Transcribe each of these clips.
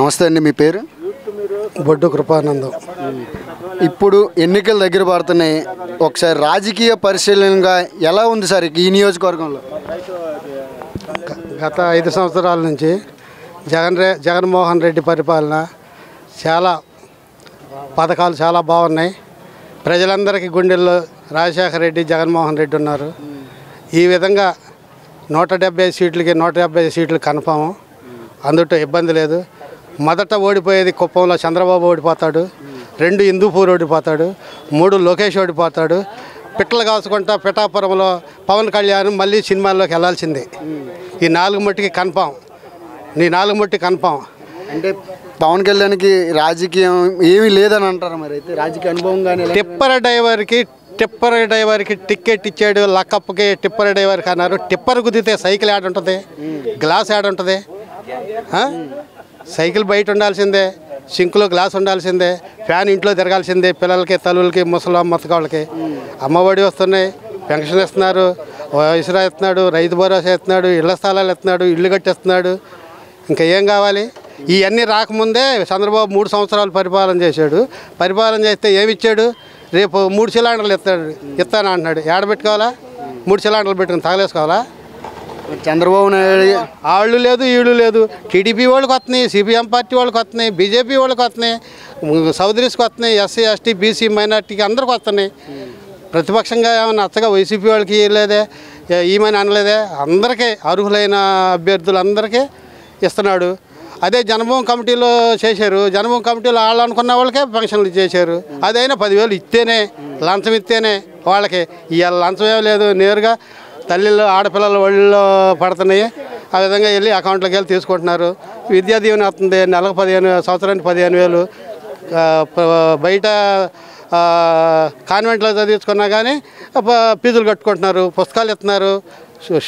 నమస్తే అండి, మీ పేరు? బొడ్డు కృపానందం. ఇప్పుడు ఎన్నికలు దగ్గర పడుతున్నాయి. ఒకసారి రాజకీయ పరిశీలనగా ఎలా ఉంది సార్ ఈ నియోజకవర్గంలో? గత 5 సంవత్సరాల నుంచి జగన్మోహన్ రెడ్డి పరిపాలన చాలా పథకాలు చాలా బాగున్నాయి. ప్రజలందరికీ గుండెల్లో రాజశేఖర రెడ్డి, జగన్మోహన్ రెడ్డి ఉన్నారు. ఈ విధంగా 170 సీట్లకి 170 సీట్లు కన్ఫాము. అందులో ఇబ్బంది లేదు. మొదట ఓడిపోయేది కుప్పంలో చంద్రబాబు ఓడిపోతాడు, 2 హిందూపూర్ ఓడిపోతాడు, 3 లోకేష్ ఓడిపోతాడు. పిట్టలు కాసుకుంటా పిఠాపురంలో పవన్ కళ్యాణ్ మళ్ళీ సినిమాల్లోకి వెళ్ళాల్సిందే. ఈ 4 మట్టికి కన్ఫామ్. నీ 4 మట్టి కన్ఫామ్. అంటే పవన్ కళ్యాణ్కి రాజకీయం ఏమీ లేదని అంటారు. మరి అయితే రాజకీయ అనుభవం కానీ టిప్పర్ డ్రైవర్కి టికెట్ ఇచ్చాడు. లక్కప్కి టిప్పర్ డ్రైవర్కి అన్నారు. టిప్పర్ కుదితే సైకిల్ యాడ్ ఉంటుంది, గ్లాస్ యాడ్ ఉంటుంది. సైకిల్ బయట ఉండాల్సిందే, సింక్లో గ్లాస్ ఉండాల్సిందే, ఫ్యాన్ ఇంట్లో తిరగాల్సిందే. పిల్లలకి, తల్లులకి, ముసలి మొత్తకాళ్ళకి అమ్మఒడి వస్తున్నాయి, పెన్షన్ ఇస్తున్నారు, ఇసురా ఇస్తున్నాడు, రైతు భరోసా ఇస్తున్నాడు, ఇళ్ల స్థలాలు ఇస్తున్నాడు, ఇల్లు కట్టేస్తున్నాడు. ఇంకా ఏం కావాలి? ఇవన్నీ రాకముందే చంద్రబాబు 3 సంవత్సరాలు పరిపాలన చేశాడు. పరిపాలన చేస్తే ఏమిచ్చాడు? రేపు 3 సిలిండర్లు ఇస్తాను అంటున్నాడు. ఏడబెట్టుకోవాలా? 3 సిలిండర్లు పెట్టుకుని తగలేసుకోవాలా? చంద్రబాబు నాయుడు వాళ్ళు లేదు, వీళ్ళు లేదు. టీడీపీ వాళ్ళకి వస్తున్నాయి, సిపిఎం పార్టీ వాళ్ళకి వస్తున్నాయి, బీజేపీ వాళ్ళకి వస్తున్నాయి, చౌదరీస్కి వస్తున్నాయి, ఎస్సీ ఎస్టీ బీసీ మైనార్టీకి అందరికి వస్తున్నాయి. ప్రతిపక్షంగా ఏమైనా నచ్చగా వైసీపీ వాళ్ళకి లేదే, ఈమెను అనలేదే. అందరికీ అర్హులైన అభ్యర్థులందరికీ ఇస్తున్నాడు. అదే జనభూమి కమిటీలో చేశారు. జనభూమి కమిటీలో వాళ్ళు అనుకున్న వాళ్ళకే పెన్షన్లు చేశారు. అదైనా 10,000 ఇస్తేనే, లంచం ఇస్తేనే వాళ్ళకి. ఇవాళ లంచం ఏం లేదు, నేరుగా తల్లిళ్ళు ఆడపిల్లల ఒళ్ళో పడుతున్నాయి. ఆ విధంగా వెళ్ళి అకౌంట్లోకి వెళ్ళి తీసుకుంటున్నారు. విద్యా దీవెన వస్తుంది, నెలకు 15 సంవత్సరానికి 15,000. బయట కాన్వెంట్లో చదివించుకున్నా కానీ ఫీజులు కట్టుకుంటున్నారు. పుస్తకాలు ఇస్తున్నారు,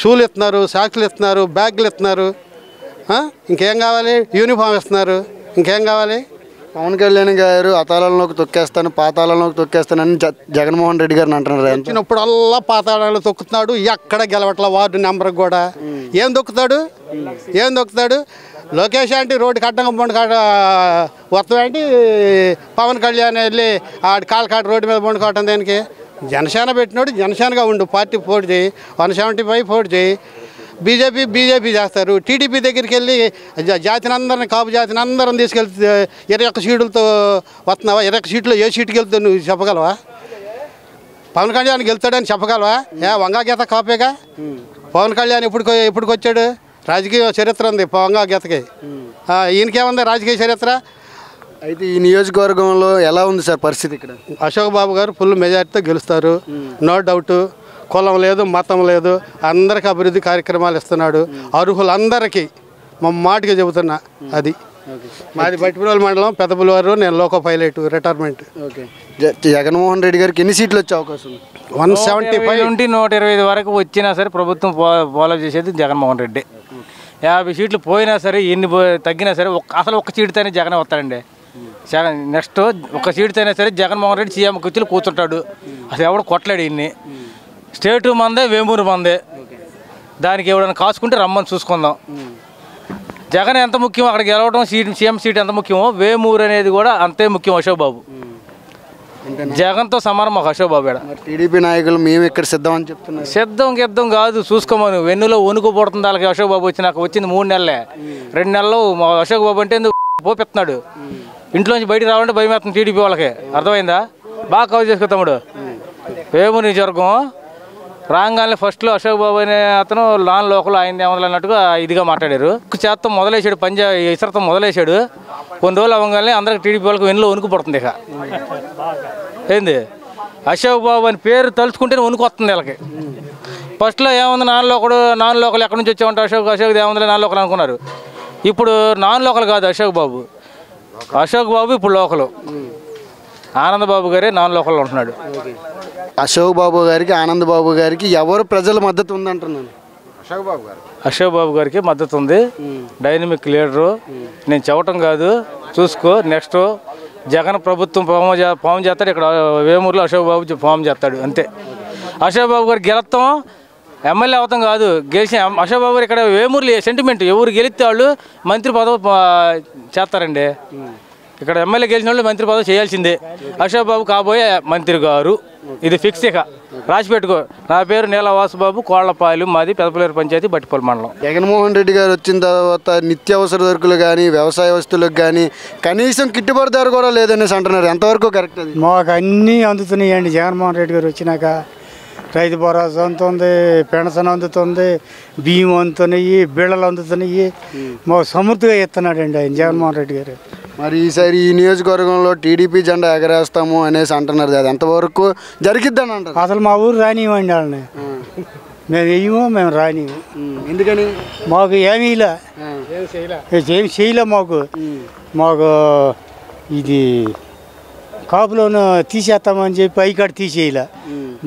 షూలు ఇస్తున్నారు, సాక్స్లు ఇస్తున్నారు, బ్యాగులు ఇస్తున్నారు. ఇంకేం కావాలి? యూనిఫామ్ ఇస్తున్నారు. ఇంకేం కావాలి? పవన్ కళ్యాణ్ గారు అతాళంలోకి తొక్కేస్తాను, పాతాళంలోకి తొక్కేస్తానని జగన్మోహన్ రెడ్డి గారిని అంటున్నారు. వచ్చినప్పుడల్లా పాతాళంలో తొక్కుతున్నాడు. ఎక్కడ గెలవట్ల వార్డు నెంబర్ కూడా. ఏం దొక్కుతాడు? లోకేష్ అంటే రోడ్డు కట్టంగా వస్తామంటే పవన్ కళ్యాణ్ వెళ్ళి ఆడి కాళ్ళకాడ రోడ్డు మీద పండుకోవటం దేనికి? జనసేన పెట్టినాడు, జనసేనగా ఉండు, పార్టీ పోటీ చేయి, 175 పోటీ చేయి. బీజేపీ చేస్తారు. టీడీపీ దగ్గరికి వెళ్ళి జాతిని కాపు జాతిని అందరం తీసుకెళ్తే 21 సీట్లతో వస్తున్నావా? 21 సీట్లు ఏ సీటుకి వెళ్తే నువ్వు చెప్పగలవా? పవన్ కళ్యాణ్ గెలుతాడని చెప్పగలవా? వంగా గీత కాపేగా. పవన్ కళ్యాణ్ ఎప్పుడు వచ్చాడు? రాజకీయ చరిత్ర ఉంది వంగా గీతకి. ఈయనకేముంది రాజకీయ చరిత్ర? అయితే ఈ నియోజకవర్గంలో ఎలా ఉంది సార్ పరిస్థితి? ఇక్కడ అశోక్ బాబు గారు ఫుల్ మెజార్టీతో గెలుస్తారు, నో డౌట్. కులం లేదు, మతం లేదు, అందరికీ అభివృద్ధి కార్యక్రమాలు ఇస్తున్నాడు. అర్హులందరికీ మాటిగా చెబుతున్నా. అది మాది బట్టిపురోలు మండలం, పెద్దపులవారు. నేను loco pilot, retirement. Jaganmohan Reddy గారికి ఎన్ని సీట్లు వచ్చే అవకాశం? 175 నుండి 125 వరకు వచ్చినా సరే ప్రభుత్వం ఫాలో చేసేది జగన్మోహన్ రెడ్డి. 50 సీట్లు పోయినా సరే, ఎన్ని తగ్గినా సరే అసలు ఒక్క సీటుతోనే జగన్ వస్తాడండి. నెక్స్ట్ ఒక సీటుతోనే సరే జగన్మోహన్ రెడ్డి సీఎం కూర్చుని కూర్చుంటాడు. అసలు ఎవడు కొట్టలేడు. ఇన్ని స్టేటు మందే, వేమూరు మందే. దానికి ఎవడైనా కాసుకుంటే రమ్మని చూసుకుందాం. జగన్ ఎంత ముఖ్యం, అక్కడ గెలవడం సీఎం సీట్ ఎంత ముఖ్యమో వేమూరు అనేది కూడా అంతే ముఖ్యం. అశోక్ బాబు జగన్తో సమానం మాకు అశోక్ బాబు. టీడీపీ నాయకులు మేము ఇక్కడ సిద్ధం అని చెప్తున్నారు. సిద్ధం కాదు, చూసుకోమని. వెన్నులో వణుకు పడుతుంది వాళ్ళకి. అశోక్ బాబు వచ్చింది 3 నెలలే. 2 నెలలు అశోక్ బాబు అంటే ఎందుకు పోపెత్తున్నాడు? ఇంట్లోంచి బయటికి రావాలంటే భయం వేస్తుంది టీడీపీ వాళ్ళకి. అర్థమైందా? బాగా కవర్ చేసుకో తమ్ముడు. వేమూరు నియోజకవర్గం రాగానే ఫస్ట్లో అశోక్ బాబు అనే అతను నాన్ లోకల్ ఆయన ఏమన్నా అన్నట్టుగా ఇదిగా మాట్లాడారు. చేత్తో మొదలేసాడు, ఇసరతో మొదలేసాడు. కొన్ని రోజులు అవ్వగానే అందరికి టీడీపీ వాళ్ళకి వెన్నులో వణుకు పడుతుంది. ఇక ఏంది అశోక్ బాబు అని పేరు తలుచుకుంటేనే వణుకు వస్తుంది వీళ్ళకి. ఫస్ట్లో ఏముంది, నాన్ లోకల్ ఎక్కడి నుంచి వచ్చామంటే అశోక్ ఏముంది నాన్ లోకల్ అనుకున్నారు. ఇప్పుడు నాన్ లోకల్ కాదు అశోక్ బాబు ఇప్పుడు లోకల్. ఆనందబాబు గారే నాన్ లోకల్ ఉంటున్నాడు. అశోక్ బాబు గారికి, ఆనందబాబు గారికి ఎవరు ప్రజల మద్దతు ఉందంటున్నాను? అశోక్ బాబు గారికి మద్దతు ఉంది. Dynamic leader. నేను చెప్పటం కాదు, చూసుకో. నెక్స్ట్ జగన్ ప్రభుత్వం ఫామ్ చేస్తాడు. ఇక్కడ వేమూరులో అశోక్ బాబు ఫామ్ చేస్తాడు. అంతే. అశోక్ బాబు గారు గెలుస్తాం ఎమ్మెల్యే అవతం కాదు, గెలిచిన అశోక్ బాబు ఇక్కడ వేమూరు సెంటిమెంట్, ఎవరు గెలిస్తే వాళ్ళు మంత్రి పదవి చేస్తారండి. ఇక్కడ ఎమ్మెల్యే గెలిచిన వాళ్ళు మంత్రి పదవి చేయాల్సిందే. అశోక్ బాబు కాబోయే మంత్రి గారు, ఇది ఫిక్స్. ఇక రాసి పెట్టుకో. నా పేరు నీలవాసుబాబు, కోళ్లపాలెం, మాది పెదపలేరు పంచాయతీ, బట్టిపల్లి మండలం. జగన్మోహన్ రెడ్డి గారు వచ్చిన తర్వాత నిత్యావసర సరుకులు కానీ వ్యవసాయ వస్తువులకు కానీ కనీసం గిట్టుబాటు ధర కూడా లేదనేసి అంటున్నారు. ఎంతవరకు కరెక్ట్ అది? మాకు అన్నీ అందుతున్నాయండి. జగన్మోహన్ రెడ్డి గారు వచ్చినాక రైతు భరోసా అందుతుంది, పెన్షన్ అందుతుంది, బియ్యం అందుతున్నాయి, బిళ్ళలు అందుతున్నాయి. మాకు సమృద్ధిగా ఇస్తున్నాడండి ఆయన జగన్మోహన్ రెడ్డి గారు. మరి ఈసారి ఈ నియోజకవర్గంలో టీడీపీ జెండా ఎగరేస్తాము అనేసి అంటున్నారు. అది ఎంతవరకు జరిగిద్దని అంటారు? అసలు మా ఊరు రానివ్వండి వాళ్ళని. మేము వెయ్యమో మేము రానివ్వు. ఎందుకని? మాకు ఏమీ ఏం చేయలే. మాకు ఇది కాపులోను తీసేస్తామని చెప్పి ఐకాడ తీసేయలే.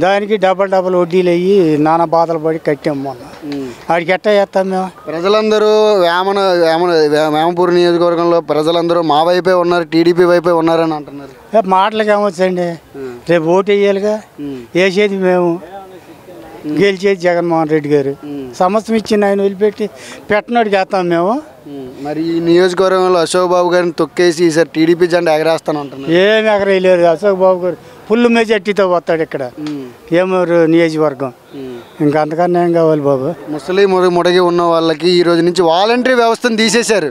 దానికి డబల్ వడ్డీలు అయ్యి నానా బాధలు పడి కట్టాము మొన్న. ఆడికి ఎట్టా చేస్తాం మేము? ప్రజలందరూ వేమపూర్ నియోజకవర్గంలో ప్రజలందరూ మా వైపే ఉన్నారు, టీడీపీ వైపే ఉన్నారని అంటున్నారు. మాటలకి ఏమొచ్చండి, రేపు ఓటు వేయాలిగా. వేసేది మేము, గెలిచేది జగన్మోహన్ రెడ్డి గారు. సంవత్సరం ఇచ్చిన ఆయన వదిలిపెట్టి పెట్టినోడికి వేస్తాం మేము. మరి ఈ నియోజకవర్గంలో అశోక్ బాబు గారిని తొక్కేసి ఈసారి టీడీపీ జెండా ఎగరేస్తాను అంటున్నారు. ఏమి ఎగరేయలేదు. అశోక్ బాబు గారు ఫుల్ మెజార్టీతో వస్తాడు ఇక్కడ ఏమూరు నియోజకవర్గం. ఇంకా అంతకన్నా ఏం కావాలి బాబు? ముసలి ముడగి ఉన్న వాళ్ళకి ఈ రోజు నుంచి వాలంటరీ వ్యవస్థను తీసేశారు.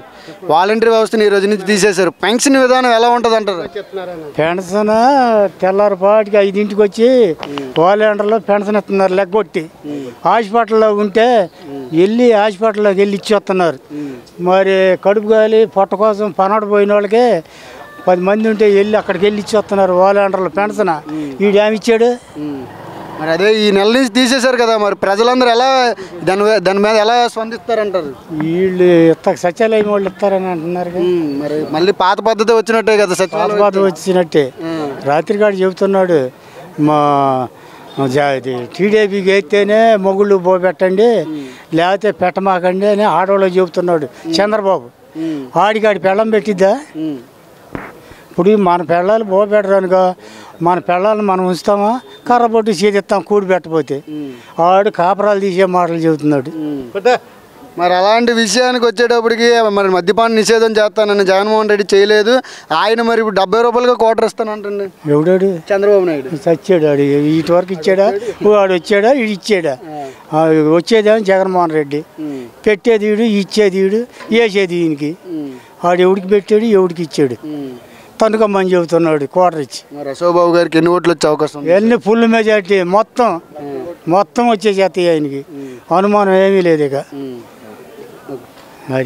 వాలంటరీ వ్యవస్థను ఈ రోజు నుంచి తీసేశారు. పెన్షన్ విధానం ఎలా ఉంటుంది అంటారు? పెన్షన్ తెల్లారిపాటికి 5ంటికి వచ్చి వాలంటీర్లో పెన్షన్ ఇస్తున్నారు లెగ్గొట్టి. హాస్పిటల్లో ఉంటే హాస్పిటల్లోకి వెళ్ళి ఇచ్చి వస్తున్నారు. మరి కడుపు గాలి పొట్ట కోసం పనోట పోయిన వాళ్ళకి 10 మంది ఉంటే అక్కడికి వెళ్ళి ఇచ్చి వస్తున్నారు వాలంటీర్లు పెన్షన్. వీడు ఏమి ఇచ్చాడు? మరి అదే ఈ నెల నుంచి తీసేశారు కదా, మరి ప్రజలందరూ ఎలా దాని మీద ఎలా స్పందిస్తారంటారు? వీళ్ళు సచివాలయం వాళ్ళు ఇస్తారని అంటున్నారు. మరి మళ్ళీ పాత పద్ధతి వచ్చినట్టే కదా, సచివాలయం పద్ధతి వచ్చినట్టే. రాత్రిగాడు చెబుతున్నాడు, మా టీడీపీకి అయితేనే మొగుళ్ళు పోబెట్టండి, లేకపోతే పెట్టమాకండి అని ఆడవాళ్ళు చెబుతున్నాడు చంద్రబాబు. ఆడికాడి పెళ్ళం పెట్టిద్దా? ఇప్పుడు మన పెళ్ళాలు పోబెట్టరానుగా మన పెళ్ళాలను మనం ఉంచుతామా? కర్రబొట్టు చేతిస్తాం కూడి పెట్టపోతే. ఆడు కాపరాలు తీసే మాటలు చెబుతున్నాడు. మరి అలాంటి విషయానికి వచ్చేటప్పటికి మరి మద్యపాన నిషేధం చేస్తానని జగన్మోహన్ రెడ్డి చేయలేదు. ఆయన మరి ఇప్పుడు 70 రూపాయలుగా క్వార్టర్ ఇస్తానంటండి. ఎవడాడు? చంద్రబాబు నాయుడు చచ్చాడు. ఆడు ఇటు వరకు ఇచ్చాడా? వాడు వచ్చాడా? ఇడు ఇచ్చాడా? వచ్చేదేమో జగన్మోహన్ రెడ్డి, పెట్టేది వీడు, ఇచ్చేది వీడు, వేసేది ఈయనకి. ఆడు ఎవడికి పెట్టాడు, ఎవడికి ఇచ్చాడు? తనుకమ్మని చెబుతున్నాడు క్వార్టర్ ఇచ్చి. మరి అశోక్ బాబు గారికి ఎన్ని ఓట్లు వచ్చే అవకాశం? ఎన్ని ఫుల్ మెజార్టీ మొత్తం వచ్చే చేస్తాయి ఆయనకి, అనుమానం ఏమీ లేదు ఇక. అది